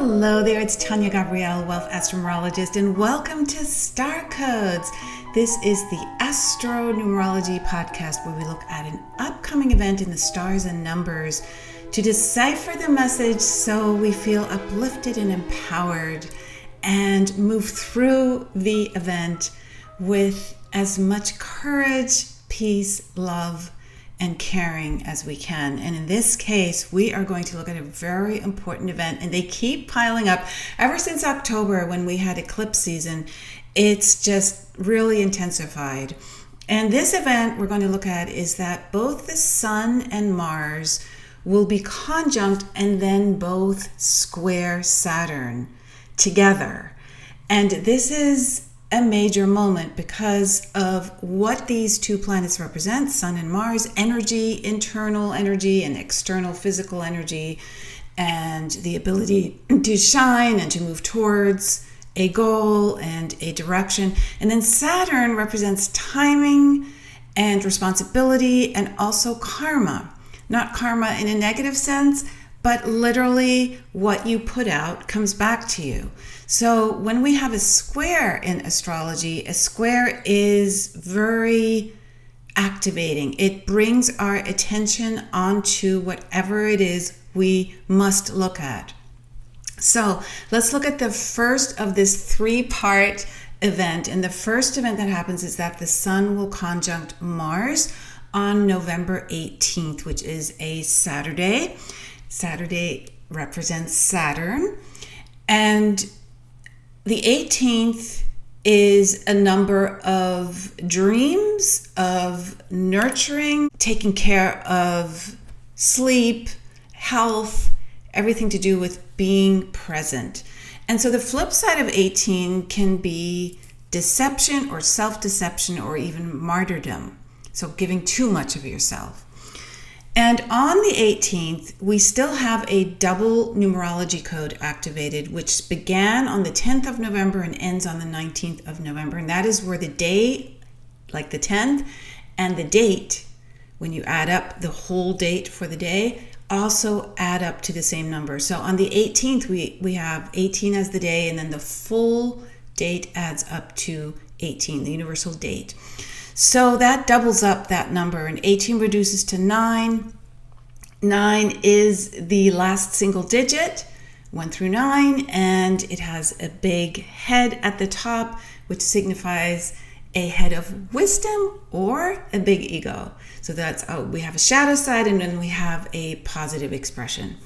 Hello there, it's Tania Gabrielle, Wealth Astro-Numerologist, and welcome to Star Codes. This is the Astro-Numerology podcast where we look at an upcoming event in the stars and numbers to decipher the message so we feel uplifted and empowered and move through the event with as much courage, peace, love, and caring as we can. And in this case, we are going to look at a very important event, and they keep piling up. Ever since October, when we had eclipse season, it's just really intensified. And this event we're going to look at is that both the Sun and Mars will be conjunct and then both square Saturn together. And this is a major moment because of what these two planets represent, Sun and Mars, energy, internal energy and external physical energy, and the ability to shine and to move towards a goal and a direction. And then Saturn represents timing and responsibility and also karma. Not karma in a negative sense, but literally what you put out comes back to you. So when we have a square in astrology, a square is very activating. It brings our attention onto whatever it is we must look at. So let's look at the first of this three-part event. And the first event that happens is that the Sun will conjunct Mars on November 18th, which is a Saturday. Saturday represents Saturn. And the 18th is a number of dreams, of nurturing, taking care of sleep, health, everything to do with being present. And so the flip side of 18 can be deception or self-deception or even martyrdom. So giving too much of yourself. And on the 18th, we still have a double numerology code activated, which began on the 10th of November and ends on the 19th of November. And that is where the day, like the 10th, and the date, when you add up the whole date for the day, also add up to the same number. So on the 18th, we have 18 as the day, and then the full date adds up to 18, the universal date. So that doubles up that number, and 18 reduces to 9. 9 is the last single digit, 1 through 9, and it has a big head at the top, which signifies a head of wisdom or a big ego. So that's, we have a shadow side, and then we have a positive expression.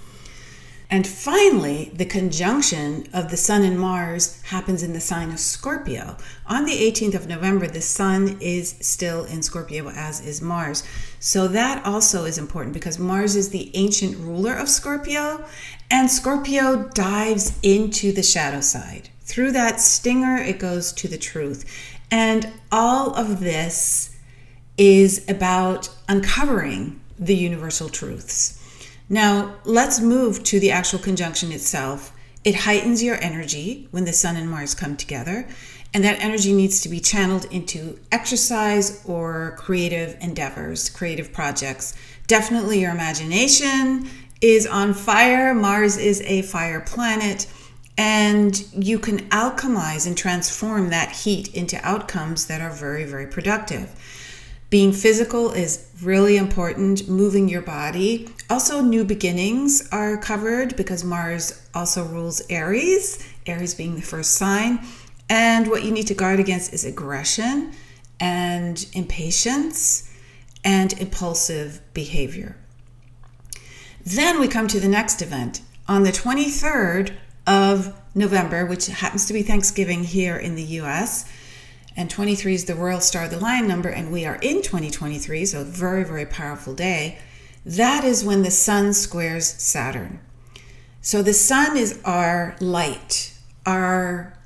And finally, the conjunction of the Sun and Mars happens in the sign of Scorpio. On the 18th of November, the Sun is still in Scorpio, as is Mars. So that also is important because Mars is the ancient ruler of Scorpio, and Scorpio dives into the shadow side. Through that stinger, it goes to the truth. And all of this is about uncovering the universal truths. Now, let's move to the actual conjunction itself. It heightens your energy when the Sun and Mars come together, and that energy needs to be channeled into exercise or creative endeavors, creative projects. Definitely your imagination is on fire. Mars is a fire planet, and you can alchemize and transform that heat into outcomes that are very, very productive. Being physical is really important, moving your body. Also, new beginnings are covered because Mars also rules Aries, Aries being the first sign. And what you need to guard against is aggression and impatience and impulsive behavior. Then we come to the next event. On the 23rd of November, which happens to be Thanksgiving here in the US, and 23 is the Royal Star of the Lion number, and we are in 2023, so a very, very powerful day. That is when the Sun squares Saturn. So the Sun is our light, our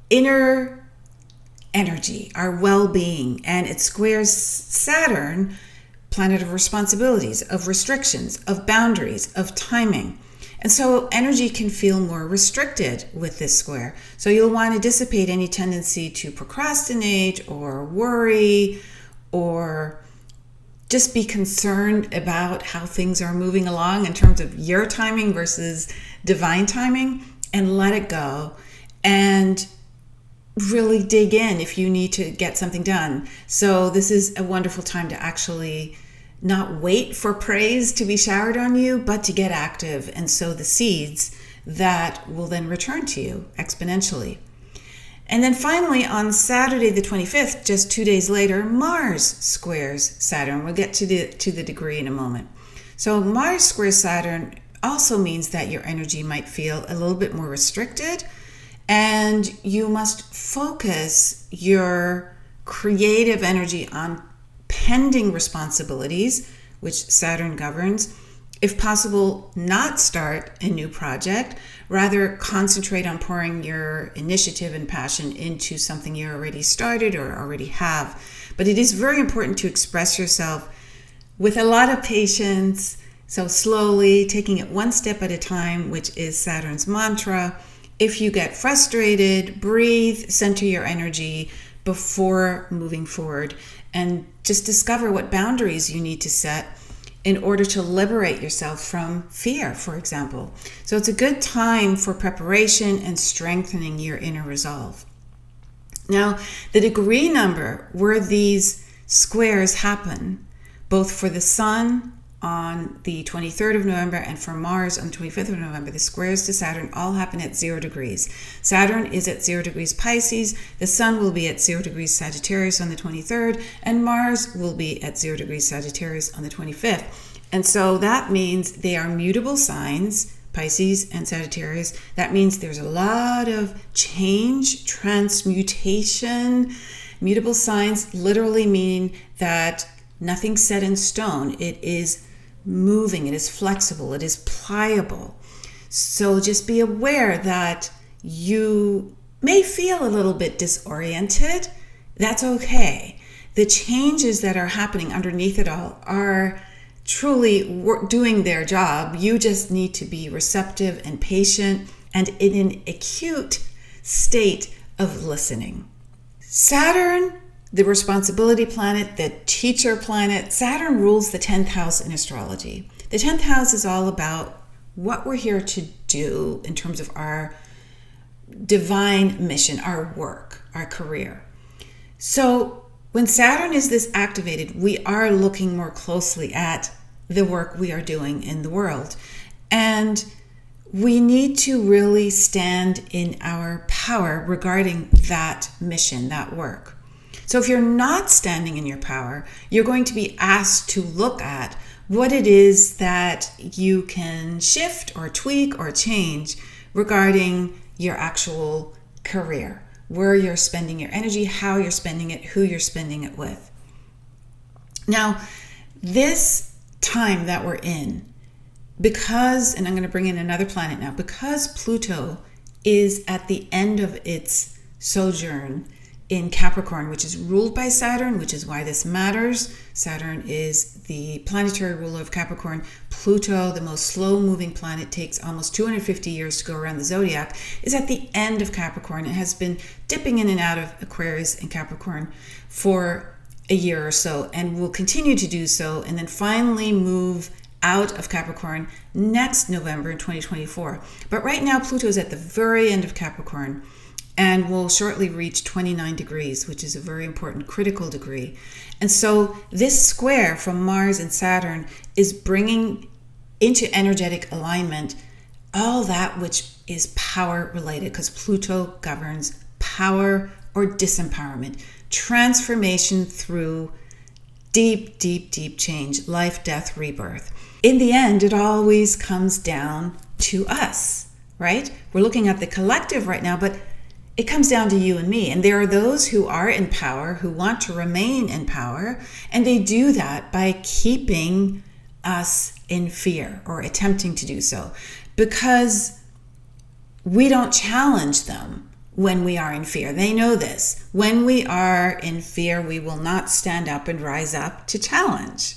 inner energy, our well-being, and it squares Saturn, planet of responsibilities, of restrictions, of boundaries, of timing. And so energy can feel more restricted with this square. So you'll want to dissipate any tendency to procrastinate or worry or just be concerned about how things are moving along in terms of your timing versus divine timing. and let it go and really dig in if you need to get something done. So this is a wonderful time to actually not wait for praise to be showered on you, but to get active and sow the seeds that will then return to you exponentially. And then finally, on Saturday the 25th, just 2 days later, Mars squares Saturn. We'll get to the degree in a moment. So Mars squares Saturn also means that your energy might feel a little bit more restricted, and you must focus your creative energy on pending responsibilities, which Saturn governs. If possible, not start a new project, rather concentrate on pouring your initiative and passion into something you already started or already have. But it is very important to express yourself with a lot of patience, so slowly, taking it one step at a time, which is Saturn's mantra. If you get frustrated, breathe, center your energy before moving forward, and just discover what boundaries you need to set in order to liberate yourself from fear, for example. So it's a good time for preparation and strengthening your inner resolve. Now, the degree number where these squares happen, both for the Sun on the 23rd of November and for Mars on the 25th of November, the squares to Saturn all happen at 0 degrees. Saturn is at 0 degrees Pisces, the Sun will be at 0 degrees Sagittarius on the 23rd, and Mars will be at 0 degrees Sagittarius on the 25th. And so that means they are mutable signs, Pisces and Sagittarius. That means there's a lot of change, transmutation. Mutable signs literally mean that nothing's set in stone. It is moving, it is flexible, it is pliable. So just be aware that you may feel a little bit disoriented. That's okay. The changes that are happening underneath it all are truly doing their job. You just need to be receptive and patient and in an acute state of listening. Saturn, the responsibility planet, the teacher planet, Saturn rules the 10th house in astrology. The 10th house is all about what we're here to do in terms of our divine mission, our work, our career. So when Saturn is this activated, we are looking more closely at the work we are doing in the world. And we need to really stand in our power regarding that mission, that work. So if you're not standing in your power, you're going to be asked to look at what it is that you can shift or tweak or change regarding your actual career, where you're spending your energy, how you're spending it, who you're spending it with. Now, this time that we're in, because, and I'm going to bring in another planet now, because Pluto is at the end of its sojourn in Capricorn, which is ruled by Saturn, which is why this matters. Saturn is the planetary ruler of Capricorn. Pluto, the most slow-moving planet, takes almost 250 years to go around the zodiac, is at the end of Capricorn and has been dipping in and out of Aquarius and Capricorn for a year or so, and will continue to do so, and then finally move out of Capricorn next November in 2024. But right now, Pluto is at the very end of Capricorn and will shortly reach 29 degrees, which is a very important critical degree. And so this square from Mars and Saturn is bringing into energetic alignment all that which is power related, because Pluto governs power or disempowerment, transformation through deep, deep, deep change, life, death, rebirth. In the end, it always comes down to us, right? We're looking at the collective right now, but it comes down to you and me. And there are those who are in power, who want to remain in power, and they do that by keeping us in fear or attempting to do so, because we don't challenge them when we are in fear. They know this. When we are in fear, we will not stand up and rise up to challenge.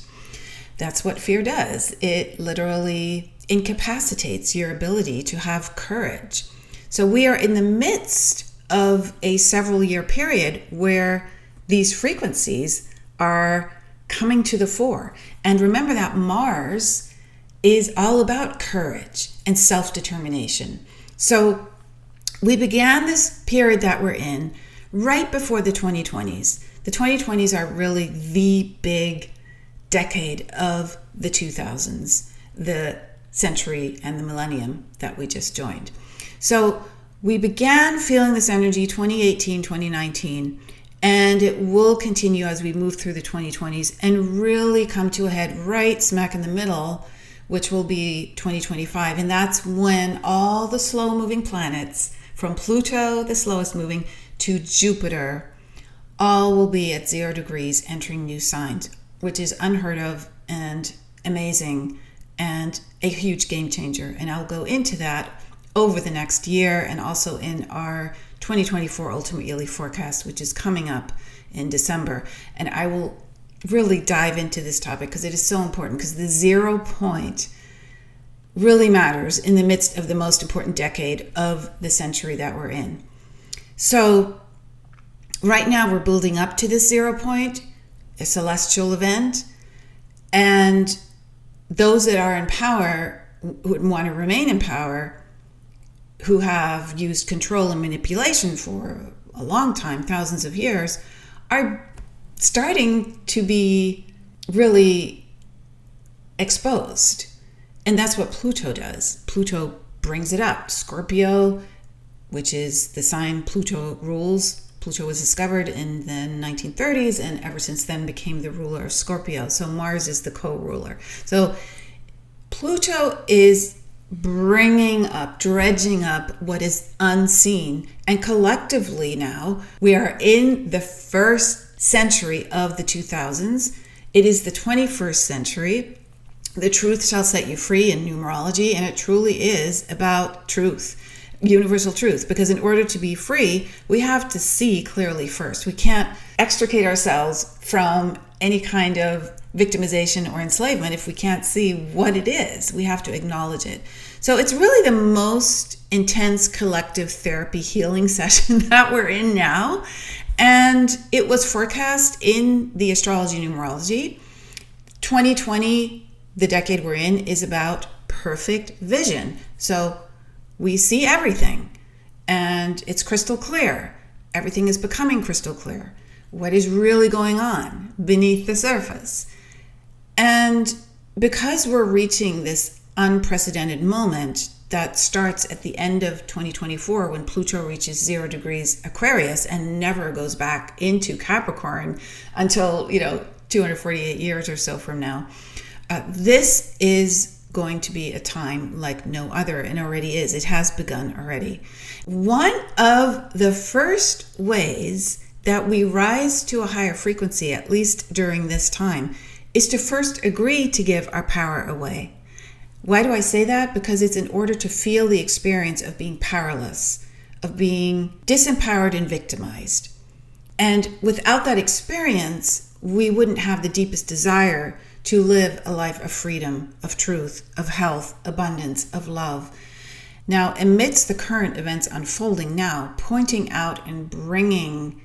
That's what fear does. It literally incapacitates your ability to have courage. So we are in the midst of a several year period where these frequencies are coming to the fore. And remember that Mars is all about courage and self-determination. So we began this period that we're in right before the 2020s. The 2020s are really the big decade of the 2000s, the century and the millennium that we just joined. So we began feeling this energy 2018, 2019, and it will continue as we move through the 2020s and really come to a head right smack in the middle, which will be 2025. And that's when all the slow moving planets, from Pluto, the slowest moving, to Jupiter, all will be at 0 degrees entering new signs, which is unheard of and amazing and a huge game changer. And I'll go into that over the next year and also in our 2024 Ultimate Yearly Forecast, which is coming up in December. And I will really dive into this topic because it is so important, because the 0 point really matters in the midst of the most important decade of the century that we're in. So right now we're building up to this 0 point, a celestial event, and those that are in power, who want to remain in power, who have used control and manipulation for a long time, thousands of years, are starting to be really exposed. And that's what Pluto does. Pluto brings it up. Scorpio, which is the sign Pluto rules. Pluto was discovered in the 1930s and ever since then became the ruler of Scorpio. So Mars is the co-ruler. So Pluto is bringing up, dredging up what is unseen. And collectively now, we are in the first century of the 2000s. It is the 21st century. The truth shall set you free in numerology, and it truly is about truth, universal truth, because in order to be free, we have to see clearly first. We can't extricate ourselves from any kind of victimization or enslavement if we can't see what it is. We have to acknowledge it. So it's really the most intense collective therapy healing session that we're in now. And it was forecast in the Astrology Numerology. 2020, the decade we're in, is about perfect vision. So we see everything and it's crystal clear. Everything is becoming crystal clear. What is really going on beneath the surface? And because we're reaching this unprecedented moment that starts at the end of 2024 when Pluto reaches 0 degrees Aquarius and never goes back into Capricorn until, 248 years or so from now, this is going to be a time like no other, and already is. It has begun already. One of the first ways that we rise to a higher frequency, at least during this time, is to first agree to give our power away. Why do I say that? Because it's in order to feel the experience of being powerless, of being disempowered and victimized. And without that experience, we wouldn't have the deepest desire to live a life of freedom, of truth, of health, abundance, of love. Now, amidst the current events unfolding now, pointing out and bringing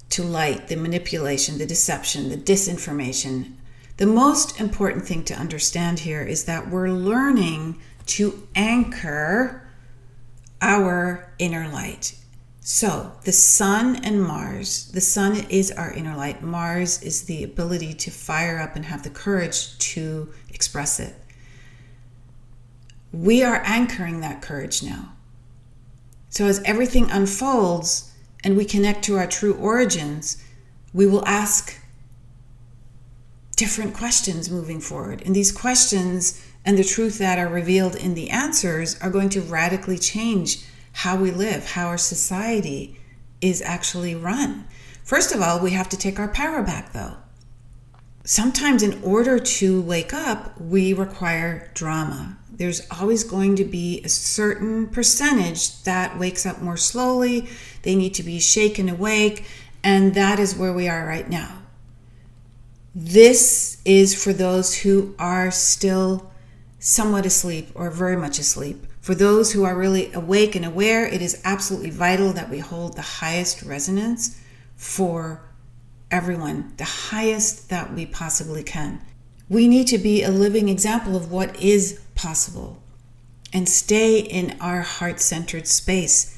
to light the manipulation, the deception, the disinformation, the most important thing to understand here is that we're learning to anchor our inner light. So the sun and Mars, the sun is our inner light. Mars is the ability to fire up and have the courage to express it. We are anchoring that courage now. So as everything unfolds and we connect to our true origins, we will ask different questions moving forward. And these questions and the truth that are revealed in the answers are going to radically change how we live, how our society is actually run. First of all, we have to take our power back, though. Sometimes in order to wake up, we require drama. There's always going to be a certain percentage that wakes up more slowly. They need to be shaken awake, and that is where we are right now. This is for those who are still somewhat asleep or very much asleep. For those who are really awake and aware, it is absolutely vital that we hold the highest resonance for everyone, the highest that we possibly can. We need to be a living example of what is possible. and stay in our heart-centered space,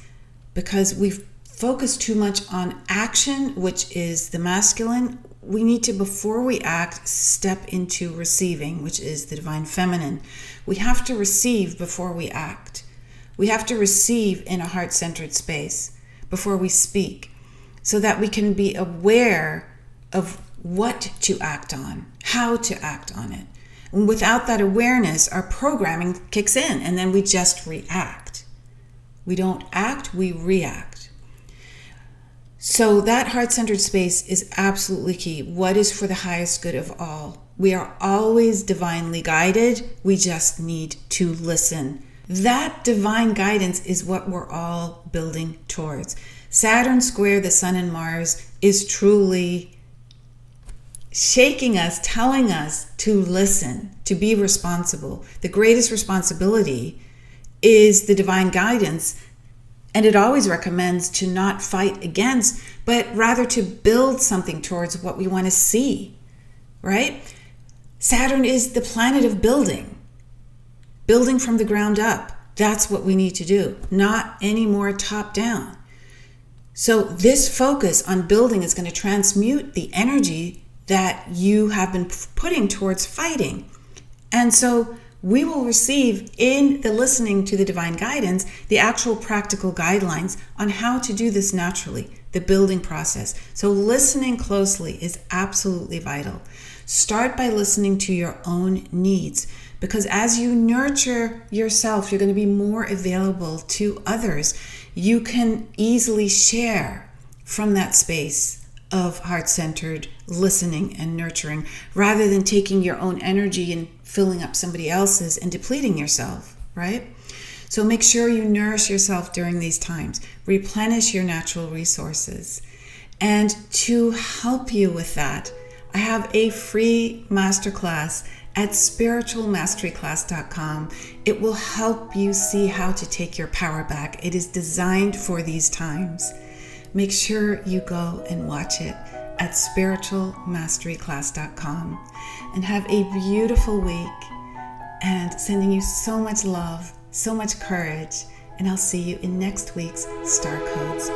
because we've focused too much on action, which is the masculine. We need to, before we act, step into receiving, which is the divine feminine. We have to receive before we act. We have to receive in a heart-centered space before we speak, so that we can be aware of what to act on, how to act on it. And without that awareness, our programming kicks in, and then we just react. We don't act, we react. So that heart-centered space is absolutely key. What is for the highest good of all? We are always divinely guided. We just need to listen. That divine guidance is what we're all building towards. Saturn Square, the Sun and Mars, is truly shaking us, telling us to listen, to be responsible. The greatest responsibility is the divine guidance, and it always recommends to not fight against, but rather to build something towards what we want to see, right? Saturn is the planet of building from the ground up. That's what we need to do, not any more top down. So this focus on building is going to transmute the energy that you have been putting towards fighting. And so we will receive, in the listening to the divine guidance, the actual practical guidelines on how to do this naturally, the building process. So listening closely is absolutely vital. Start by listening to your own needs, because as you nurture yourself, you're going to be more available to others. You can easily share from that space of heart-centered listening and nurturing, rather than taking your own energy and filling up somebody else's and depleting yourself, right? So make sure you nourish yourself during these times. Replenish your natural resources. And to help you with that, I have a free masterclass at spiritualmasteryclass.com. It will help you see how to take your power back. It is designed for these times. Make sure you go and watch it at spiritualmasteryclass.com, and have a beautiful week, and sending you so much love, so much courage, and I'll see you in next week's Star Codes